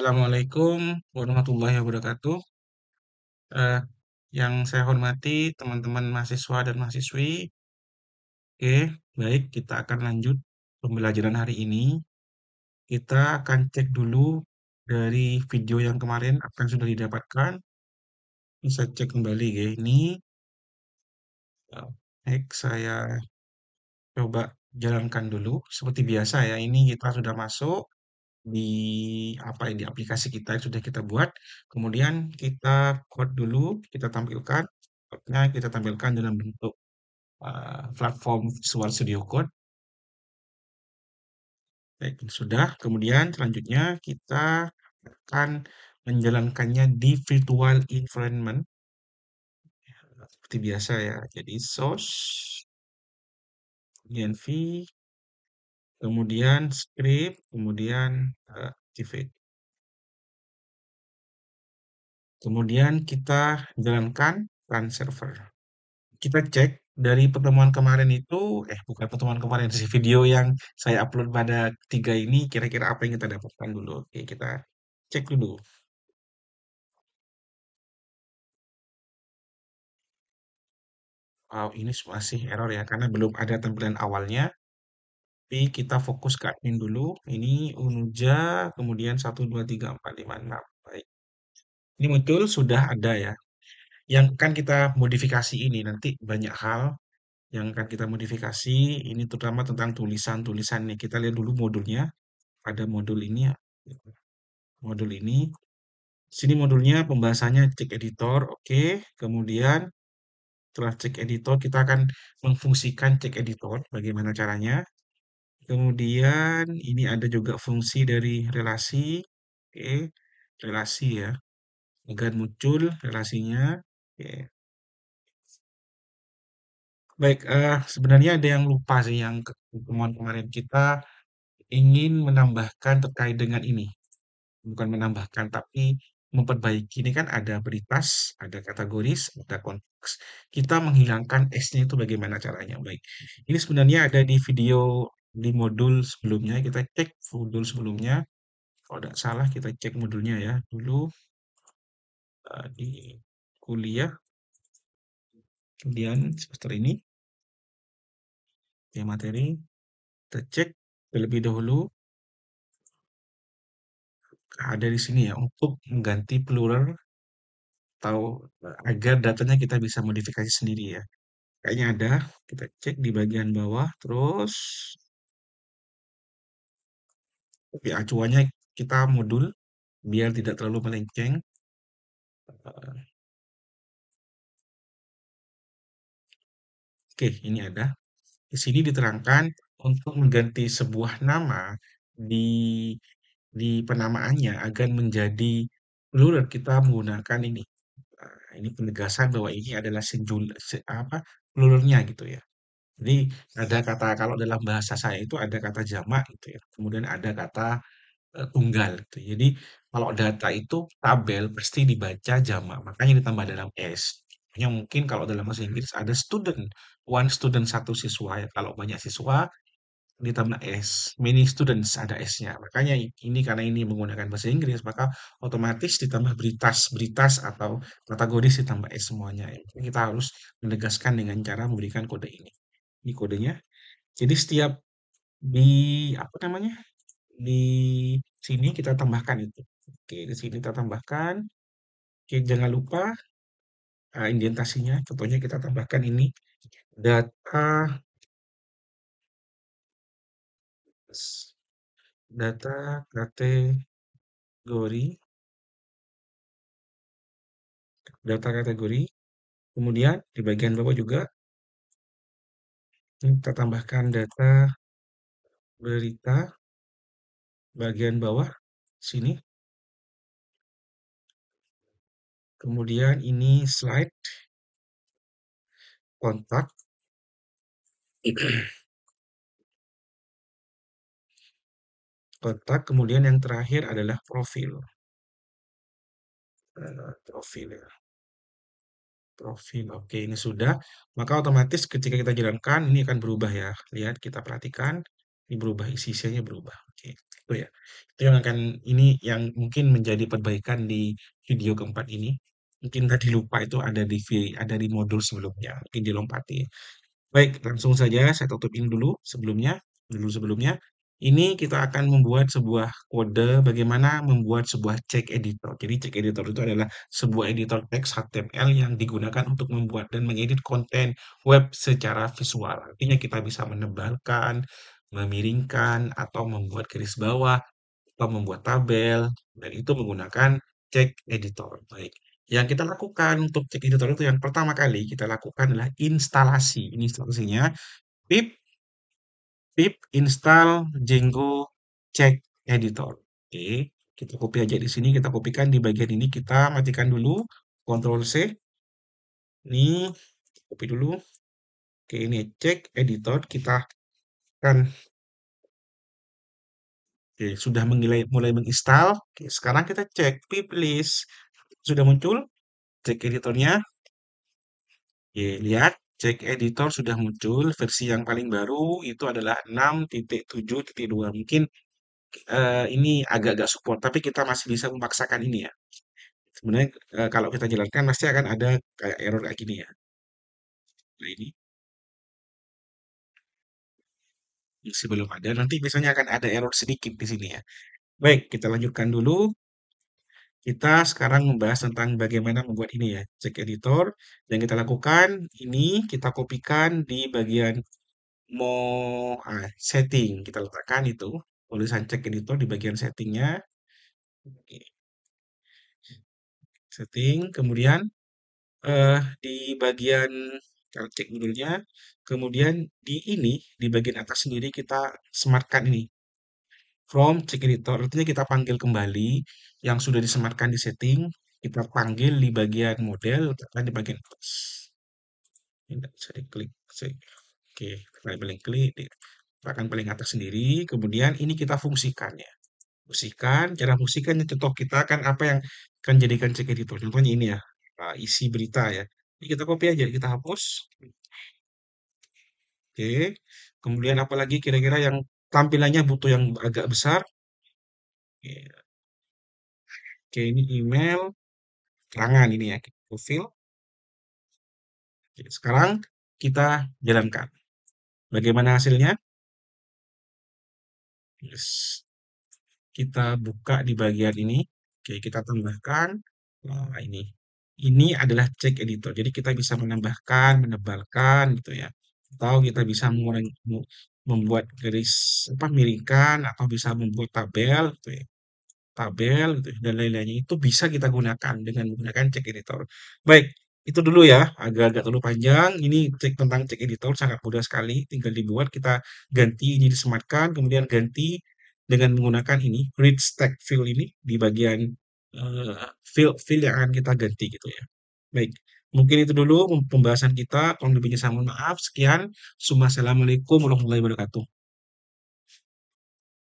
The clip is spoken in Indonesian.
Assalamualaikum warahmatullahi wabarakatuh. Eh, yang saya hormati teman-teman mahasiswa dan mahasiswi. Oke, baik, kita akan lanjut pembelajaran hari ini. Kita akan cek dulu dari video yang kemarin apa yang sudah didapatkan. Bisa cek kembali ya. Ini baik, saya coba jalankan dulu. Seperti biasa ya, ini kita sudah masuk di di aplikasi kita yang sudah kita buat. Kemudian kita code dulu, kita tampilkan. Code-nya kita tampilkan dalam bentuk platform Visual Studio Code. Baik, sudah. Kemudian selanjutnya kita akan menjalankannya di virtual environment seperti biasa ya. Jadi source, env, kemudian script, kemudian activate. Kemudian kita jalankan run server. Kita cek dari pertemuan kemarin itu, bukan pertemuan kemarin sih, video yang saya upload pada tiga ini, kira-kira apa yang kita dapatkan dulu. Oke, kita cek dulu. Wow, ini masih error ya, karena belum ada tampilan awalnya. Tapi kita fokus ke admin dulu. Ini Unuja, kemudian 1, 2, 3, 4, 5, 6. Baik. Ini muncul, sudah ada ya. Yang kan kita modifikasi ini, nanti banyak hal yang akan kita modifikasi. Ini terutama tentang tulisan-tulisan nih. Kita lihat dulu modulnya. Ada modul ini ya. Modul ini. Sini modulnya pembahasannya cek editor. Oke. Kemudian setelah cek editor kita akan memfungsikan cek editor. Bagaimana caranya? Kemudian ini ada juga fungsi dari relasi. Oke. Relasi ya. Agar muncul relasinya. Oke. Baik, sebenarnya ada yang lupa sih yang pertemuan kemarin kita ingin menambahkan terkait dengan ini. Bukan menambahkan, tapi memperbaiki. Ini kan ada beritas, ada kategoris, ada konteks. Kita menghilangkan S-nya itu bagaimana caranya. Baik, ini sebenarnya ada di video di modul sebelumnya. Kita cek modul sebelumnya. Kalau tidak salah kita cek modulnya ya. Dulu di kuliah, kemudian semester ini, ya materi, kita cek terlebih dahulu. Ada di sini ya, untuk mengganti plural atau agar datanya kita bisa modifikasi sendiri ya. Kayaknya ada, kita cek di bagian bawah, terus tapi acuannya kita modul biar tidak terlalu melenceng. Oke, ini ada. Di sini diterangkan untuk mengganti sebuah nama di penamaannya agar menjadi plural kita menggunakan ini. Ini penegasan bahwa ini adalah pluralnya gitu ya. Jadi ada kata kalau dalam bahasa saya itu ada kata jamak gitu ya. Kemudian ada kata tunggal gitu. Jadi kalau data itu tabel pasti dibaca jamak, makanya ditambah dalam S. Yang mungkin kalau dalam bahasa Inggris ada student, one student satu siswa ya. Kalau banyak siswa ditambah S, many students ada S-nya. Makanya ini karena ini menggunakan bahasa Inggris, maka otomatis ditambah beritas, beritas atau kategoris ditambah S semuanya. Kita harus menegaskan dengan cara memberikan kode ini. Ini kodenya. Jadi setiap di apa namanya? Di sini kita tambahkan itu. Oke, di sini kita tambahkan. Oke, jangan lupa indentasinya. Contohnya kita tambahkan ini data kategori data kategori. Kemudian di bagian bawah juga kita tambahkan data berita bagian bawah sini. Kemudian ini slide kontak. Kontak, kemudian yang terakhir adalah profil. Profil ya. Profil. Oke, ini sudah. Maka otomatis ketika kita jalankan, ini akan berubah ya. Lihat, kita perhatikan. Ini berubah, isi-isinya berubah. Oke, itu ya. Itu yang akan ini yang mungkin menjadi perbaikan di video keempat ini. Mungkin tadi lupa itu ada di modul sebelumnya, mungkin dilompati. Baik, langsung saja saya tutupin dulu sebelumnya. Ini kita akan membuat sebuah kode bagaimana membuat sebuah cek editor. Jadi cek editor itu adalah sebuah editor teks HTML yang digunakan untuk membuat dan mengedit konten web secara visual. Artinya kita bisa menebalkan, memiringkan, atau membuat garis bawah, atau membuat tabel, dan itu menggunakan cek editor. Baik. Yang kita lakukan untuk cek editor itu yang pertama kali kita lakukan adalah instalasi. Ini instalasinya pip pip install Django check editor. Oke, kita copy aja di sini, kita kopikan di bagian ini, kita matikan dulu, Ctrl C. Ini copy dulu. Oke, ini cek editor, kita akan oke, sudah mulai menginstal. Oke, sekarang kita cek pip list. Sudah muncul cek editornya. Oke, lihat cek editor sudah muncul. Versi yang paling baru itu adalah 6.7.2. Mungkin ini agak-agak support, tapi kita masih bisa memaksakan ini ya. Sebenarnya kalau kita jalankan pasti akan ada kayak error kayak gini ya. Nah ini masih belum ada. Nanti biasanya akan ada error sedikit di sini ya. Baik, kita lanjutkan dulu. Kita sekarang membahas tentang bagaimana membuat ini ya, cek editor. Yang kita lakukan, ini kita kopikan di bagian setting. Kita letakkan itu, tulisan cek editor di bagian settingnya. Oke, setting, kemudian di bagian kalau cek moodle-nya, kemudian di ini, di bagian atas sendiri kita sematkan ini, from check editor, artinya kita panggil kembali yang sudah disematkan di setting, kita panggil di bagian model, letakkan di bagian atas. Ini nggak bisa diklik, oke, paling klik, letakkan paling atas sendiri, kemudian ini kita fungsikan ya. Fungsikan, cara fungsikan contoh kita kan apa yang akan jadikan cek editor, contohnya ini ya, isi berita ya. Ini kita copy aja, kita hapus. Oke. Kemudian apalagi kira-kira yang tampilannya butuh yang agak besar. Oke, oke, ini email, keterangan ini ya, profil. Oke, sekarang kita jalankan. Bagaimana hasilnya? Yes. Kita buka di bagian ini. Oke, kita tambahkan. Nah, ini. Ini adalah cek editor. Jadi kita bisa menambahkan, menebalkan gitu ya. Atau kita bisa membuat garis apa miringkan atau bisa membuat tabel gitu ya. Tabel gitu ya, dan lain-lainnya itu bisa kita gunakan dengan menggunakan cek editor. Baik, itu dulu ya, agak-agak terlalu panjang. Ini cek tentang cek editor sangat mudah sekali, tinggal dibuat kita ganti ini disematkan, kemudian ganti dengan menggunakan ini read stack fill ini di bagian fill yang akan kita ganti gitu ya. Baik, mungkin itu dulu pembahasan kita. Kalau lebihnya saya mohon maaf. Sekian. Assalamualaikum warahmatullahi wabarakatuh.